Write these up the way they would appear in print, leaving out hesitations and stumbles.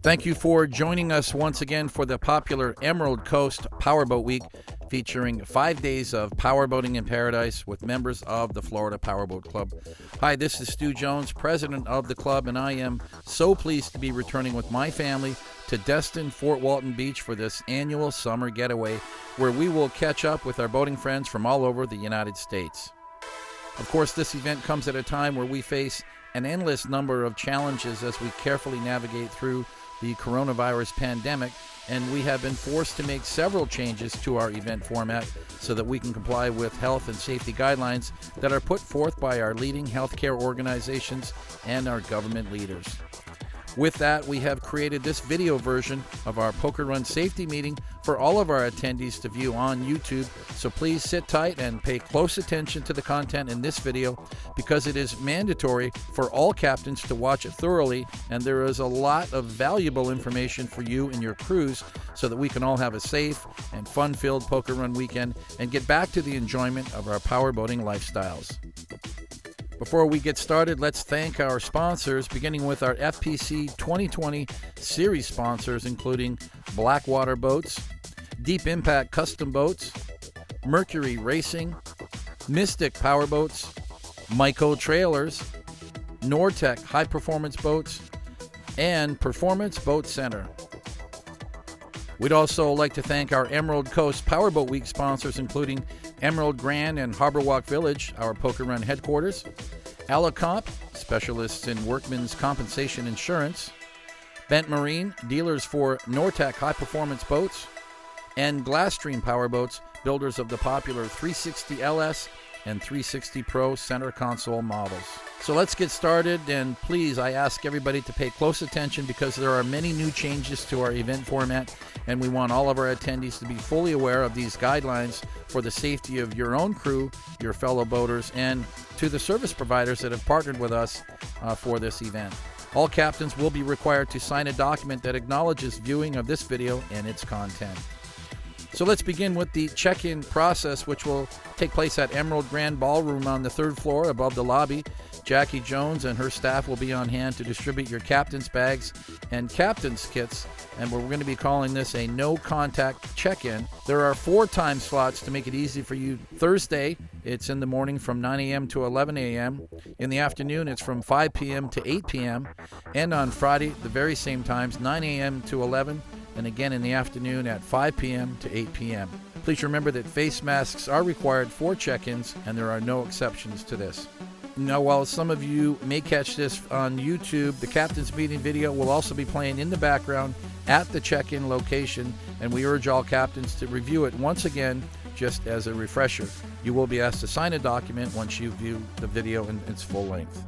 Thank you for joining us once again for the popular Emerald Coast Powerboat Week, featuring 5 days of powerboating in paradise with members of the Florida Powerboat Club. Hi, this is Stu Jones, president of the club, and I am so pleased to be returning with my family to Destin, Fort Walton Beach for this annual summer getaway, where we will catch up with our boating friends from all over the United States. Of course, this event comes at a time where we face an endless number of challenges as we carefully navigate through the coronavirus pandemic, and we have been forced to make several changes to our event format so that we can comply with health and safety guidelines that are put forth by our leading healthcare organizations and our government leaders. With that, we have created this video version of our Poker Run safety meeting for all of our attendees to view on YouTube, so please sit tight and pay close attention to the content in this video, because it is mandatory for all captains to watch it thoroughly, and there is a lot of valuable information for you and your crews so that we can all have a safe and fun-filled Poker Run weekend and get back to the enjoyment of our powerboating lifestyles. Before we get started, let's thank our sponsors, beginning with our FPC 2020 series sponsors, including Blackwater Boats, Deep Impact Custom Boats, Mercury Racing, Mystic Powerboats, Myco Trailers, Nortec High Performance Boats, and Performance Boat Center. We'd also like to thank our Emerald Coast Powerboat Week sponsors, including Emerald Grand and Harbor Walk Village, our Poker Run headquarters, Alicomp, specialists in workmen's compensation insurance, Bent Marine, dealers for Nortec High Performance Boats, and Glasstream Powerboats, builders of the popular 360 LS and 360 Pro center console models. So let's get started, and please, I ask everybody to pay close attention because there are many new changes to our event format, and we want all of our attendees to be fully aware of these guidelines for the safety of your own crew, your fellow boaters, and to the service providers that have partnered with us for this event. All captains will be required to sign a document that acknowledges viewing of this video and its content. So let's begin with the check-in process, which will take place at Emerald Grand Ballroom on the 3rd floor above the lobby. Jackie Jones and her staff will be on hand to distribute your captain's bags and captain's kits, and we're going to be calling this a no-contact check-in. There are 4 time slots to make it easy for you. Thursday, it's in the morning from 9 a.m. to 11 a.m. In the afternoon, it's from 5 p.m. to 8 p.m. And on Friday, the very same times, 9 a.m. to 11, and again in the afternoon at 5 p.m. to 8 p.m. Please remember that face masks are required for check-ins, and there are no exceptions to this. Now, while some of you may catch this on YouTube, the captain's meeting video will also be playing in the background at the check-in location, and we urge all captains to review it once again just as a refresher. You will be asked to sign a document once you view the video in its full length.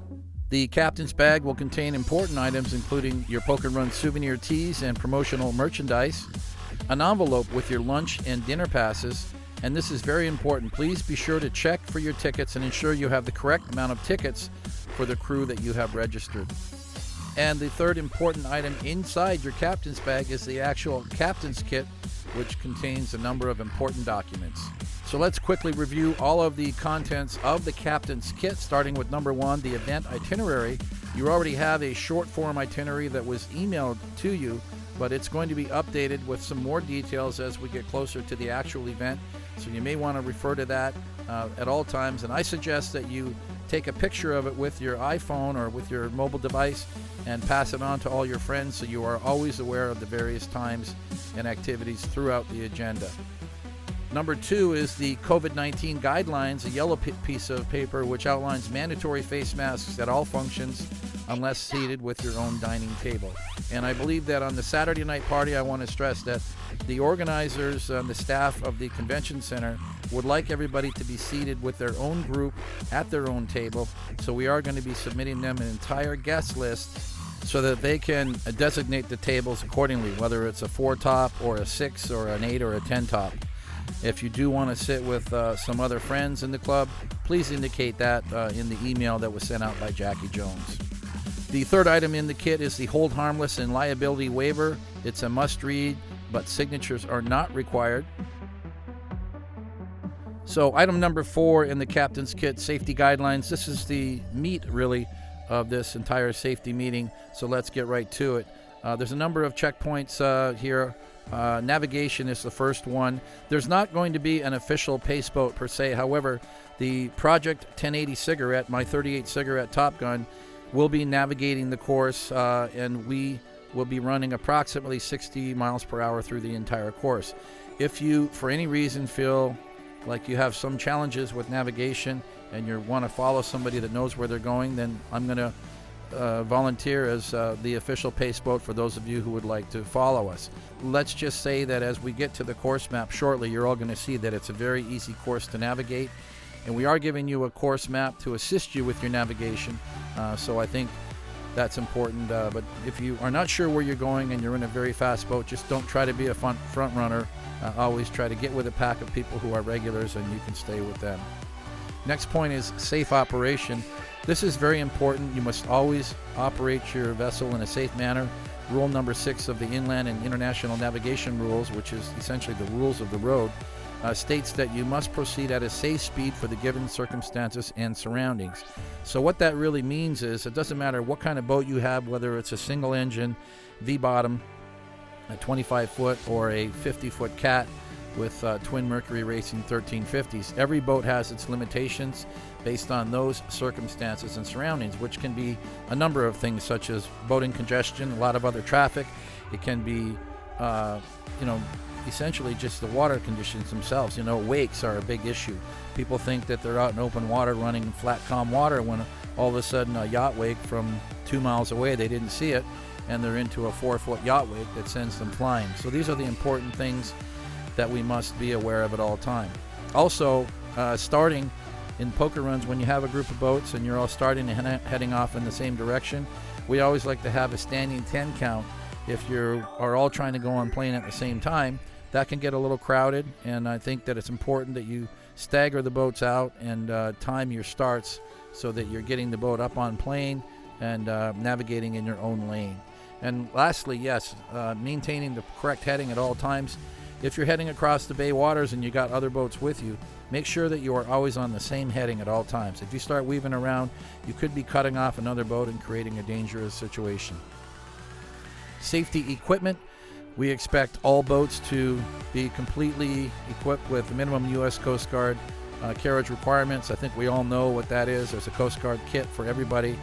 The captain's bag will contain important items, including your Poker Run souvenir tees and promotional merchandise, an envelope with your lunch and dinner passes, and this is very important. Please be sure to check for your tickets and ensure you have the correct amount of tickets for the crew that you have registered. And the third important item inside your captain's bag is the actual captain's kit, which contains a number of important documents. So let's quickly review all of the contents of the captain's kit, starting with number 1, the event itinerary. You already have a short form itinerary that was emailed to you, but it's going to be updated with some more details as we get closer to the actual event. So you may want to refer to that at all times, and I suggest that you take a picture of it with your iPhone or with your mobile device and pass it on to all your friends so you are always aware of the various times and activities throughout the agenda. Number 2 is the COVID-19 guidelines, a yellow piece of paper which outlines mandatory face masks at all functions unless seated with your own dining table. And I believe that on the Saturday night party, I want to stress that the organizers and the staff of the convention center would like everybody to be seated with their own group at their own table. So we are going to be submitting them an entire guest list so that they can designate the tables accordingly, whether it's a 4-top or a 6 or an 8 or a 10-top. If you do want to sit with some other friends in the club, please indicate that in the email that was sent out by Jackie Jones. The third item in the kit is the hold harmless and liability waiver. It's a must-read, but signatures are not required. So item number 4 in the captain's kit, safety guidelines. This is the meat, really, of this entire safety meeting, so let's get right to it. There's a number of checkpoints here. Navigation is the first one. There's not going to be an official pace boat per se. However, the Project 1080 cigarette, my 38 cigarette Top Gun, will be navigating the course, and we will be running approximately 60 miles per hour through the entire course. If you, for any reason, feel like you have some challenges with navigation and you want to follow somebody that knows where they're going, then I'm going to volunteer as the official pace boat for those of you who would like to follow us. Let's just say that as we get to the course map shortly, you're all going to see that it's a very easy course to navigate, and we are giving you a course map to assist you with your navigation, so I think that's important. But if you are not sure where you're going and you're in a very fast boat, just don't try to be a front runner. Always try to get with a pack of people who are regulars, and you can stay with them. Next point is safe operation. This is very important. You must always operate your vessel in a safe manner. Rule number 6 of the Inland and International Navigation Rules, which is essentially the rules of the road, states that you must proceed at a safe speed for the given circumstances and surroundings. So what that really means is it doesn't matter what kind of boat you have, whether it's a single engine, V-bottom, a 25-foot or a 50-foot cat with Twin Mercury Racing 1350s. Every boat has its limitations based on those circumstances and surroundings, which can be a number of things, such as boating congestion, a lot of other traffic. It can be, essentially just the water conditions themselves. Wakes are a big issue. People think that they're out in open water running in flat, calm water when all of a sudden a yacht wake from 2 miles away, they didn't see it, and they're into a 4-foot yacht wake that sends them flying. So these are the important things that we must be aware of at all time. Also, starting in poker runs, when you have a group of boats and you're all starting and heading off in the same direction, we always like to have a standing 10 count. If you are all trying to go on plane at the same time, that can get a little crowded, and I think that it's important that you stagger the boats out and time your starts so that you're getting the boat up on plane and navigating in your own lane. And lastly, yes, maintaining the correct heading at all times. If you're heading across the bay waters and you got other boats with you, make sure that you are always on the same heading at all times. If you start weaving around, you could be cutting off another boat and creating a dangerous situation. Safety equipment. We expect all boats to be completely equipped with minimum U.S. Coast Guard carriage requirements. I think we all know what that is. There's a Coast Guard kit for everybody,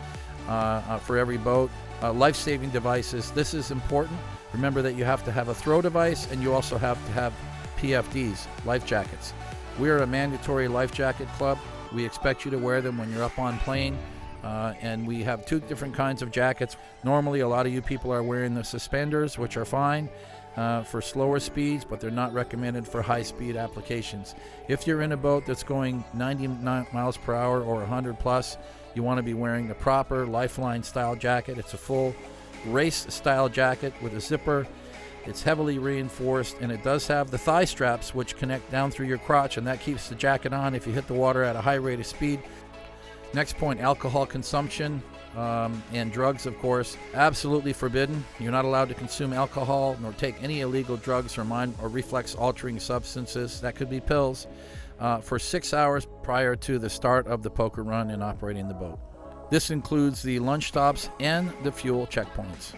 for every boat. Life-saving devices. This is important. Remember that you have to have a throw device, and you also have to have PFDs, life jackets. We are a mandatory life jacket club. We expect you to wear them when you're up on plane, and we have 2 different kinds of jackets. Normally, a lot of you people are wearing the suspenders, which are fine for slower speeds, but they're not recommended for high-speed applications. If you're in a boat that's going 90 miles per hour or 100 plus, you want to be wearing the proper Lifeline style jacket. It's a full race style jacket with a zipper. It's heavily reinforced, and it does have the thigh straps which connect down through your crotch, and that keeps the jacket on if you hit the water at a high rate of speed. Next point, alcohol consumption and drugs, of course, absolutely forbidden. You're not allowed to consume alcohol nor take any illegal drugs or mind or reflex altering substances, that could be pills, for 6 hours prior to the start of the poker run and operating the boat. This includes the lunch stops and the fuel checkpoints.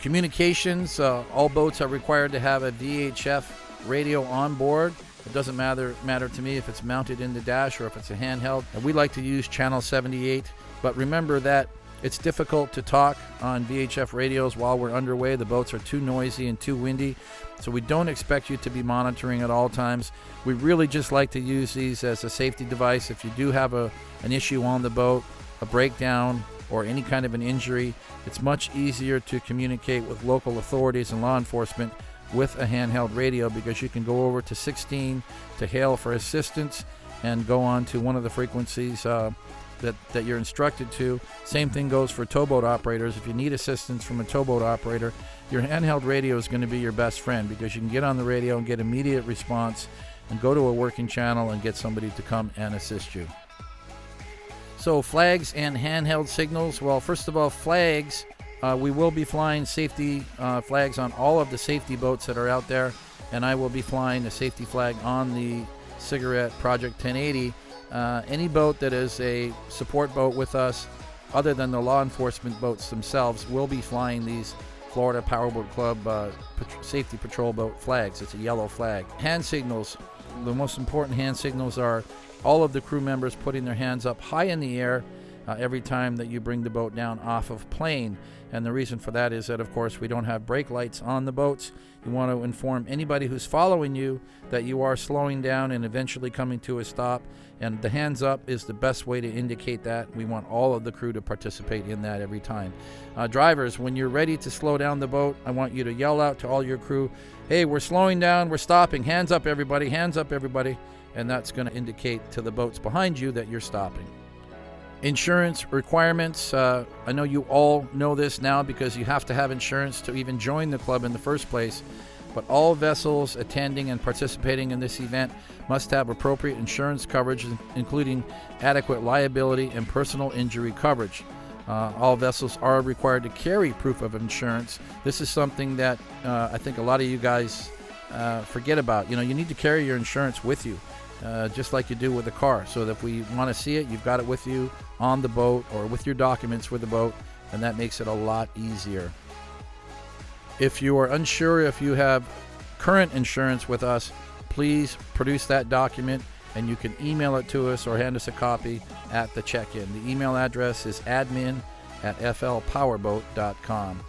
Communications, all boats are required to have a VHF radio on board. It doesn't matter to me if it's mounted in the dash or if it's a handheld. And we like to use channel 78, but remember that it's difficult to talk on VHF radios while we're underway. The boats are too noisy and too windy, so we don't expect you to be monitoring at all times. We really just like to use these as a safety device. If you do have an issue on the boat, a breakdown, or any kind of an injury, it's much easier to communicate with local authorities and law enforcement with a handheld radio, because you can go over to 16 to hail for assistance and go on to one of the frequencies that you're instructed to. Same thing goes for towboat operators. If you need assistance from a towboat operator, your handheld radio is going to be your best friend, because you can get on the radio and get immediate response and go to a working channel and get somebody to come and assist you. So flags and handheld signals. Well, first of all, flags. We will be flying safety flags on all of the safety boats that are out there, and I will be flying a safety flag on the Cigarette Project 1080 Any boat that is a support boat with us, other than the law enforcement boats themselves, will be flying these Florida Powerboat Club safety patrol boat flags. It's a yellow flag. Hand signals. The most important hand signals are all of the crew members putting their hands up high in the air every time that you bring the boat down off of plane. And the reason for that is that, of course, we don't have brake lights on the boats. You want to inform anybody who's following you that you are slowing down and eventually coming to a stop. And the hands up is the best way to indicate that. We want all of the crew to participate in that every time. Drivers, when you're ready to slow down the boat, I want you to yell out to all your crew, hey, we're slowing down, we're stopping, hands up everybody, hands up everybody. And that's going to indicate to the boats behind you that you're stopping. Insurance requirements. I know you all know this now because you have to have insurance to even join the club in the first place. But all vessels attending and participating in this event must have appropriate insurance coverage, including adequate liability and personal injury coverage. All vessels are required to carry proof of insurance. This is something that I think a lot of you guys forget about. You know, you need to carry your insurance with you, just like you do with a car. So that if we want to see it, you've got it with you on the boat or with your documents for the boat, and that makes it a lot easier. If you are unsure if you have current insurance with us, please produce that document, and you can email it to us or hand us a copy at the check-in. The email address is admin@flpowerboat.com.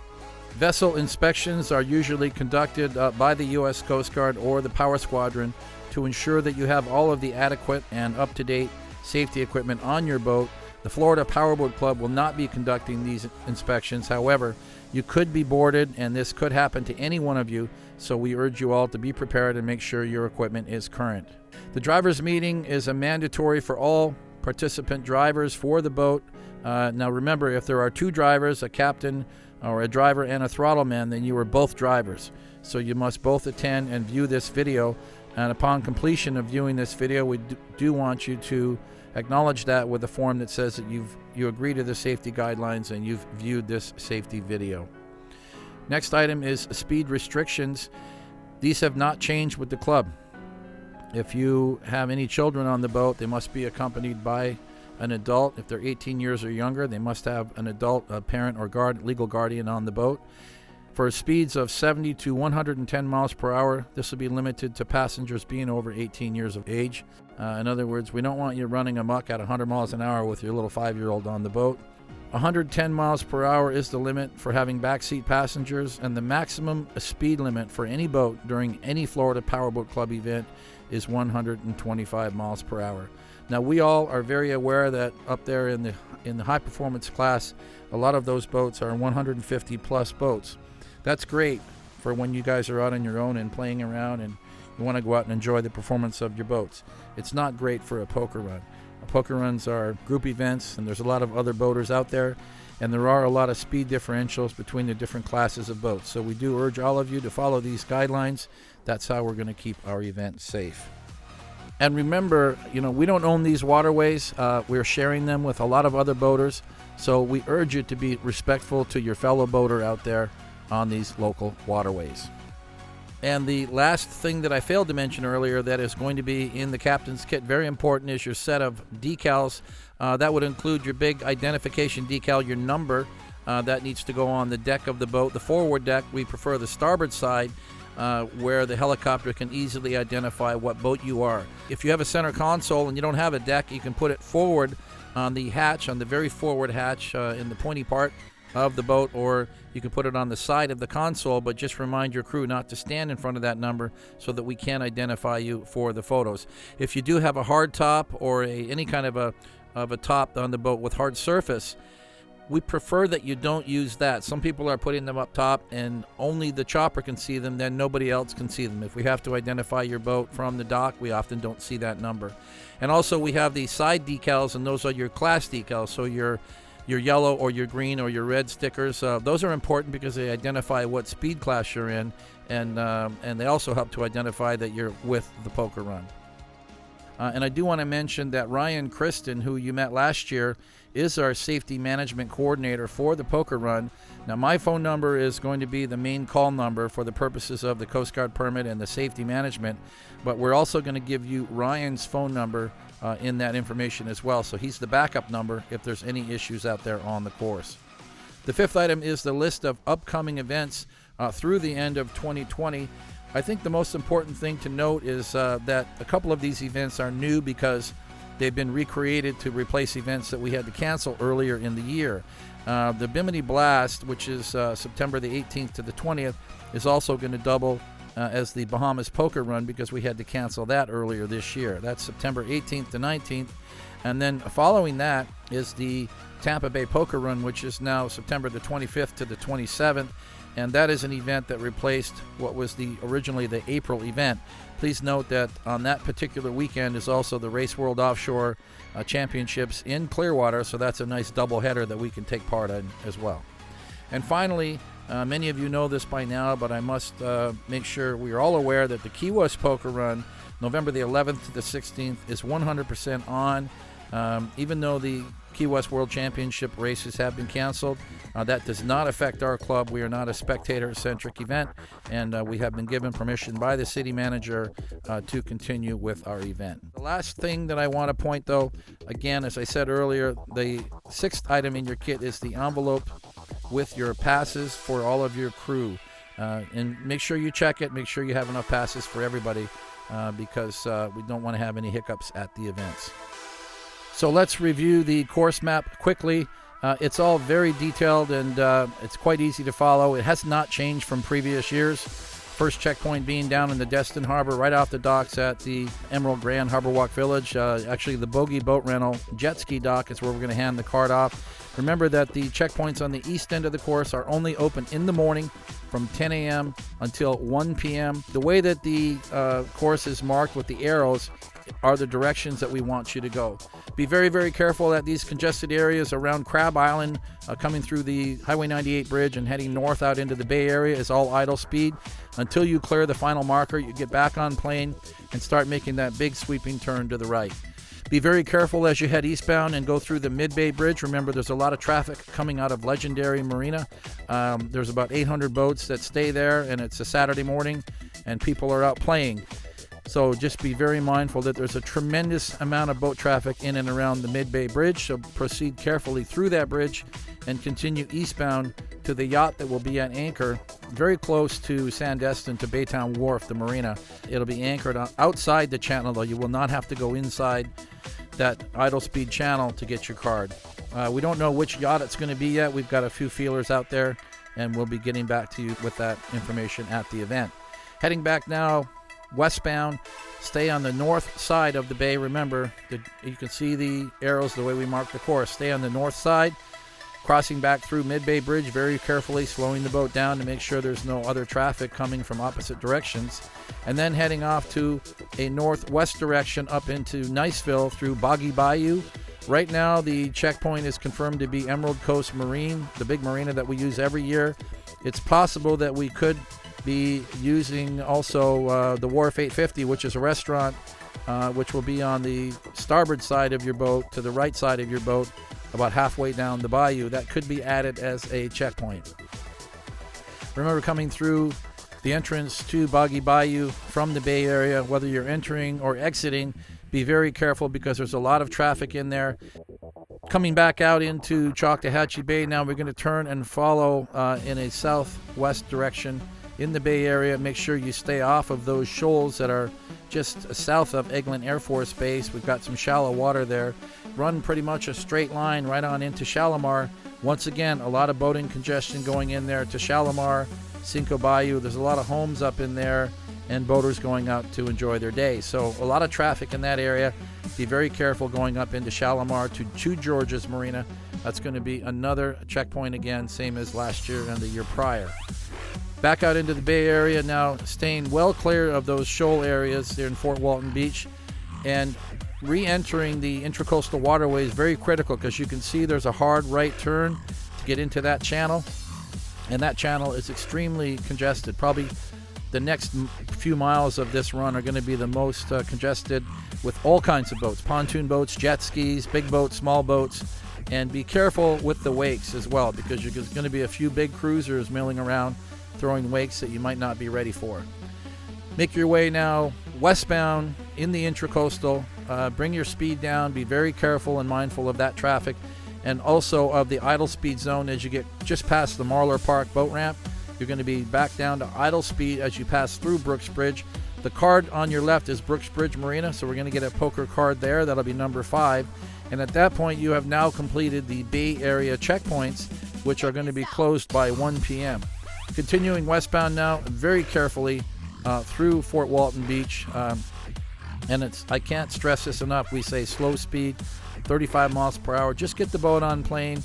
Vessel inspections are usually conducted by the U.S. Coast Guard or the Power Squadron to ensure that you have all of the adequate and up-to-date safety equipment on your boat. The Florida Powerboat Club will not be conducting these inspections. However, you could be boarded, and this could happen to any one of you, so we urge you all to be prepared and make sure your equipment is current. The driver's meeting is a mandatory for all participant drivers for the boat. Now remember, if there are two drivers, a captain or a driver and a throttle man, then you are both drivers. So you must both attend and view this video. And upon completion of viewing this video, we do want you to acknowledge that with a form that says that you agree to the safety guidelines and you've viewed this safety video. Next item is speed restrictions. These have not changed with the club. If you have any children on the boat, they must be accompanied by an adult. If they're 18 years or younger, they must have an adult, a parent or legal guardian on the boat. For speeds of 70 to 110 miles per hour, this will be limited to passengers being over 18 years of age. In other words, we don't want you running amok at 100 miles an hour with your little 5-year-old on the boat. 110 miles per hour is the limit for having backseat passengers, and the maximum speed limit for any boat during any Florida Powerboat Club event is 125 miles per hour. Now, we all are very aware that up there in the high performance class, a lot of those boats are 150 plus boats. That's great for when you guys are out on your own and playing around and you want to go out and enjoy the performance of your boats. It's not great for a poker run. Poker runs are group events, and there's a lot of other boaters out there, and there are a lot of speed differentials between the different classes of boats. So we do urge all of you to follow these guidelines. That's how we're going to keep our event safe. And remember, we don't own these waterways. We're sharing them with a lot of other boaters. So we urge you to be respectful to your fellow boater out there on these local waterways. And the last thing that I failed to mention earlier that is going to be in the captain's kit, very important, is your set of decals. That would include your big identification decal, your number. That needs to go on the deck of the boat. The forward deck, we prefer the starboard side, where the helicopter can easily identify what boat you are. If you have a center console and you don't have a deck, you can put it forward on the hatch, on the very forward hatch in the pointy part of the boat, or you can put it on the side of the console, but just remind your crew not to stand in front of that number so that we can identify you for the photos. If you do have a hard top or any kind of a top on the boat with hard surface, we prefer that you don't use that. Some people are putting them up top and only the chopper can see them, then nobody else can see them. If we have to identify your boat from the dock, we often don't see that number. And also we have the side decals, and those are your class decals, so your yellow or your green or your red stickers. Those are important because they identify what speed class you're in, and they also help to identify that you're with the poker run. And I do want to mention that Ryan Kristen, who you met last year, is our safety management coordinator for the poker run. Now, my phone number is going to be the main call number for the purposes of the Coast Guard permit and the safety management, but we're also going to give you Ryan's phone number in that information as well. So he's the backup number if there's any issues out there on the course. The fifth item is the list of upcoming events through the end of 2020. I think the most important thing to note is that a couple of these events are new because they've been recreated to replace events that we had to cancel earlier in the year. The Bimini Blast, which is September the 18th to the 20th, is also going to double as the Bahamas Poker Run because we had to cancel that earlier this year. That's September 18th to 19th. And then following that is the Tampa Bay Poker Run, which is now September the 25th to the 27th. And that is an event that replaced what was originally the April event. Please note that on that particular weekend is also the Race World Offshore Championships in Clearwater, so that's a nice doubleheader that we can take part in as well. And finally, many of you know this by now, but I must make sure we are all aware that the Key West Poker Run, November the 11th to the 16th, is 100% on. Even though the Key West World Championship races have been canceled, that does not affect our club. We are not a spectator-centric event, and we have been given permission by the city manager to continue with our event. The last thing that I want to point, though, again, as I said earlier, the sixth item in your kit is the envelope with your passes for all of your crew. And make sure you check it. Make sure you have enough passes for everybody because we don't want to have any hiccups at the events. So let's review the course map quickly. It's all very detailed and it's quite easy to follow. It has not changed from previous years. First checkpoint being down in the Destin Harbor, right off the docks at the Emerald Grand Harbor Walk Village. Actually, the Bogey Boat Rental jet ski dock is where we're going to hand the card off. Remember that the checkpoints on the east end of the course are only open in the morning from 10 a.m. until 1 p.m. The way that the course is marked with the arrows are the directions that we want you to go. Be very, very careful at these congested areas around Crab Island, coming through the Highway 98 bridge and heading north out into the Bay Area is all idle speed. Until you clear the final marker, you get back on plane and start making that big sweeping turn to the right. Be very careful as you head eastbound and go through the Mid-Bay Bridge. Remember, there's a lot of traffic coming out of Legendary Marina. There's about 800 boats that stay there, and it's a Saturday morning, and people are out playing. So just be very mindful that there's a tremendous amount of boat traffic in and around the Mid-Bay Bridge, so proceed carefully through that bridge and continue eastbound to the yacht that will be at anchor very close to Sandestin, to Baytown Wharf, the marina. It'll be anchored outside the channel, though. You will not have to go inside that idle speed channel to get your card. We don't know which yacht it's going to be yet. We've got a few feelers out there, and we'll be getting back to you with that information at the event. Heading back now westbound, stay on the north side of the bay. Remember, you can see the arrows the way we mark the course. Stay on the north side, crossing back through Mid-Bay Bridge very carefully, slowing the boat down to make sure there's no other traffic coming from opposite directions, and then heading off to a northwest direction up into Niceville through Boggy Bayou. Right now, the checkpoint is confirmed to be Emerald Coast Marine, the big marina that we use every year. It's possible that we could be using also the Wharf 850, which is a restaurant which will be on the starboard side of your boat, to the right side of your boat, about halfway down the bayou. That could be added as a checkpoint. Remember, coming through the entrance to Boggy Bayou from the Bay Area, whether you're entering or exiting, be very careful because there's a lot of traffic in there. Coming back out into Choctawhatchee Bay, now we're going to turn and follow in a southwest direction in the Bay Area. Make sure you stay off of those shoals that are just south of Eglin Air Force Base. We've got some shallow water there. Run pretty much a straight line right on into Shalimar. Once again, a lot of boating congestion going in there to Shalimar, Cinco Bayou. There's a lot of homes up in there and boaters going out to enjoy their day. So a lot of traffic in that area. Be very careful going up into Shalimar to George's Marina. That's going to be another checkpoint again, same as last year and the year prior. Back out into the Bay Area now, staying well clear of those shoal areas there in Fort Walton Beach, and re-entering the intracoastal waterway is very critical because you can see there's a hard right turn to get into that channel, and that channel is extremely congested. Probably the next few miles of this run are going to be the most congested. with all kinds of boats, pontoon boats, jet skis, big boats, small boats. And be careful with the wakes as well, because there's going to be a few big cruisers milling around throwing wakes that you might not be ready for. Make your way now westbound in the intracoastal. Bring your speed down. Be very careful and mindful of that traffic, and also of the idle speed zone as you get just past the Marlar Park boat ramp. You're going to be back down to idle speed as you pass through Brooks Bridge. The card on your left is Brooks Bridge Marina, so we're going to get a poker card there. That'll be number 5. And at that point, you have now completed the Bay Area checkpoints, which are going to be closed by 1 p.m. Continuing westbound now, very carefully through Fort Walton Beach. And I can't stress this enough. We say slow speed, 35 miles per hour. Just get the boat on plane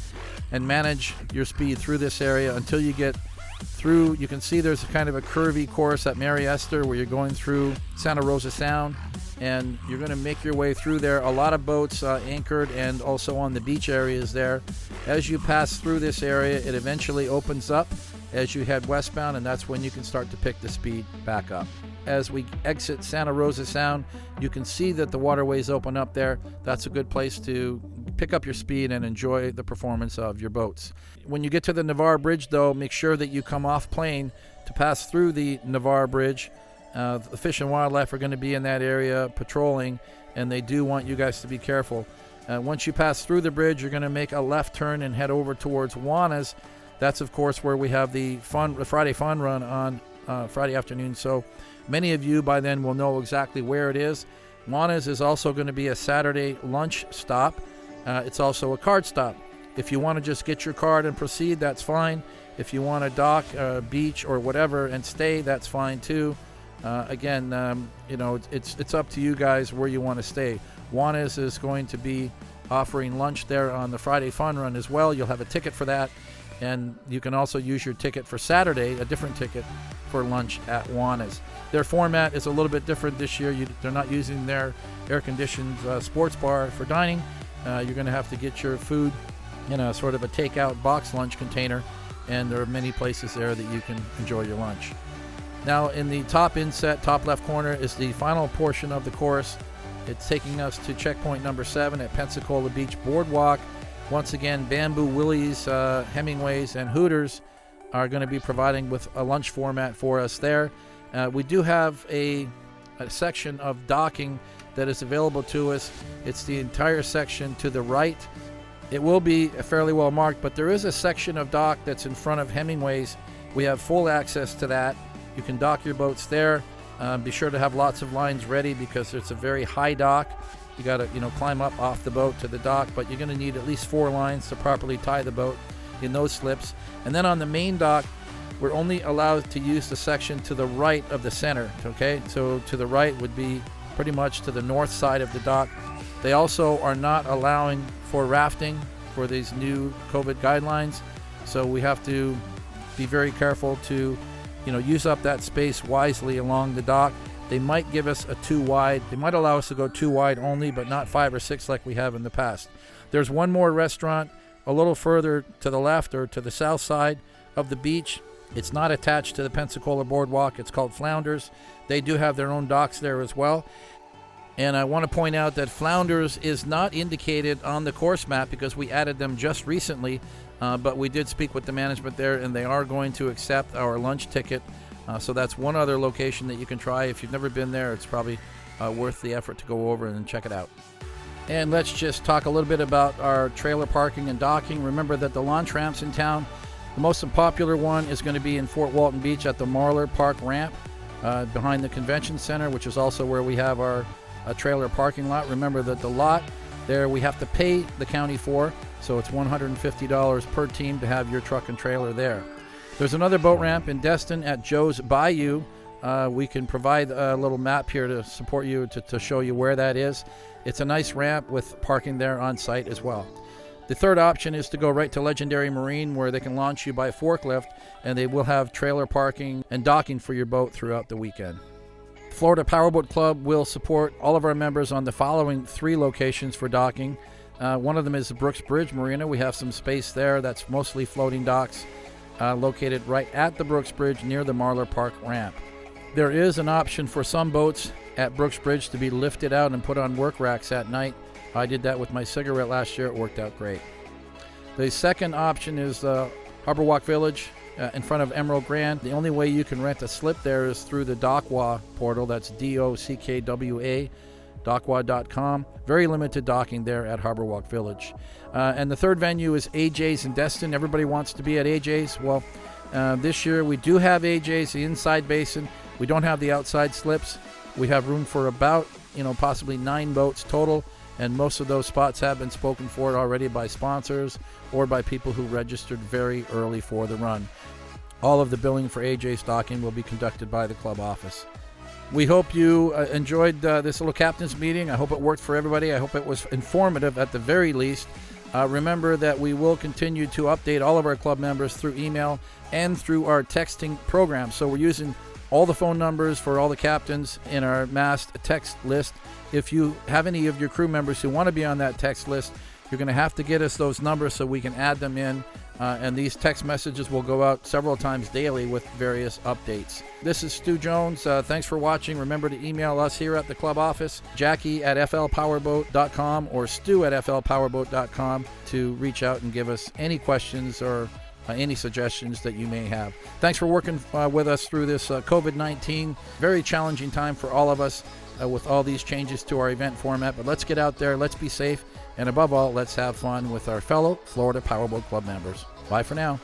and manage your speed through this area until you get through. You can see there's kind of a curvy course at Mary Esther where you're going through Santa Rosa Sound, and you're going to make your way through there. A lot of boats anchored and also on the beach areas there. As you pass through this area, it eventually opens up as you head westbound, and that's when you can start to pick the speed back up. As we exit Santa Rosa Sound, you can see that the waterways open up there. That's a good place to pick up your speed and enjoy the performance of your boats. When you get to the Navarre Bridge, though, make sure that you come off plane to pass through the Navarre Bridge. The Fish and Wildlife are going to be in that area patrolling, and they do want you guys to be careful. Once you pass through the bridge, you're going to make a left turn and head over towards Juana's. That's, of course, where we have the Friday Fun Run on Friday afternoon. So many of you by then will know exactly where it is. Juana's is also going to be a Saturday lunch stop. It's also a card stop. If you want to just get your card and proceed, that's fine. If you want to dock, beach, or whatever and stay, that's fine too. Again, it's up to you guys where you want to stay. Juana's is going to be offering lunch there on the Friday Fun Run as well. You'll have a ticket for that, and you can also use your ticket for Saturday, a different ticket for lunch at Juana's. Their format is a little bit different this year. They're not using their air-conditioned sports bar for dining. You're going to have to get your food in a sort of a takeout box lunch container, and there are many places there that you can enjoy your lunch. Now, in the top inset, top left corner, is the final portion of the course. It's taking us to checkpoint number 7 at Pensacola Beach Boardwalk. Once again, Bamboo Willie's, Hemingway's, and Hooters are going to be providing with a lunch format for us there. We do have a section of docking that is available to us. It's the entire section to the right. It will be fairly well marked, but there is a section of dock that's in front of Hemingway's. We have full access to that. You can dock your boats there. Be sure to have lots of lines ready because it's a very high dock. You got to, climb up off the boat to the dock, but you're going to need at least 4 lines to properly tie the boat in those slips. And then on the main dock, we're only allowed to use the section to the right of the center, okay? So to the right would be pretty much to the north side of the dock. They also are not allowing for rafting for these new COVID guidelines, so we have to be very careful to use up that space wisely along the dock. They might give us a 2 wide. They might allow us to go 2 wide only, but not 5 or 6 like we have in the past. There's one more restaurant a little further to the left or to the south side of the beach. It's not attached to the Pensacola Boardwalk. It's called Flounders. They do have their own docks there as well. And I want to point out that Flounders is not indicated on the course map because we added them just recently. But we did speak with the management there, and they are going to accept our lunch ticket. So that's one other location that you can try. If you've never been there, it's probably worth the effort to go over and check it out. And let's just talk a little bit about our trailer parking and docking. Remember that the launch ramps in town, the most popular one is going to be in Fort Walton Beach at the Marlar Park ramp behind the convention center, which is also where we have our trailer parking lot. Remember that the lot there we have to pay the county for, so it's $150 per team to have your truck and trailer there. There's another boat ramp in Destin at Joe's Bayou. We can provide a little map here to support you to show you where that is. It's a nice ramp with parking there on site as well. The third option is to go right to Legendary Marine, where they can launch you by forklift, and they will have trailer parking and docking for your boat throughout the weekend. Florida Powerboat Club will support all of our members on the following 3 locations for docking. One of them is the Brooks Bridge Marina. We have some space there that's mostly floating docks located right at the Brooks Bridge near the Marlar Park ramp. There is an option for some boats at Brooks Bridge to be lifted out and put on work racks at night. I did that with my cigarette last year. It worked out great. The second option is Harbor Walk Village in front of Emerald Grand. The only way you can rent a slip there is through the Dockwa portal. That's DOCKWA, Dockwa.com. Very limited docking there at Harbor Walk Village. And the third venue is AJ's in Destin. Everybody wants to be at AJ's. Well, this year we do have AJ's, the inside basin. We don't have the outside slips. We have room for about, possibly 9 boats total, and most of those spots have been spoken for already by sponsors or by people who registered very early for the run. All of the billing for AJ's docking will be conducted by the club office. We hope you enjoyed this little captain's meeting. I hope it worked for everybody. I hope it was informative at the very least. Remember that we will continue to update all of our club members through email and through our texting program. So we're using all the phone numbers for all the captains in our massed text list. If you have any of your crew members who want to be on that text list, you're going to have to get us those numbers so we can add them in. And these text messages will go out several times daily with various updates. This is Stu Jones. Thanks for watching. Remember to email us here at the club office, Jackie at flpowerboat.com or Stu at flpowerboat.com to reach out and give us any questions or any suggestions that you may have. Thanks for working with us through this COVID-19. Very challenging time for all of us with all these changes to our event format. But let's get out there, let's be safe, and above all, let's have fun with our fellow Florida Powerboat Club members. Bye for now.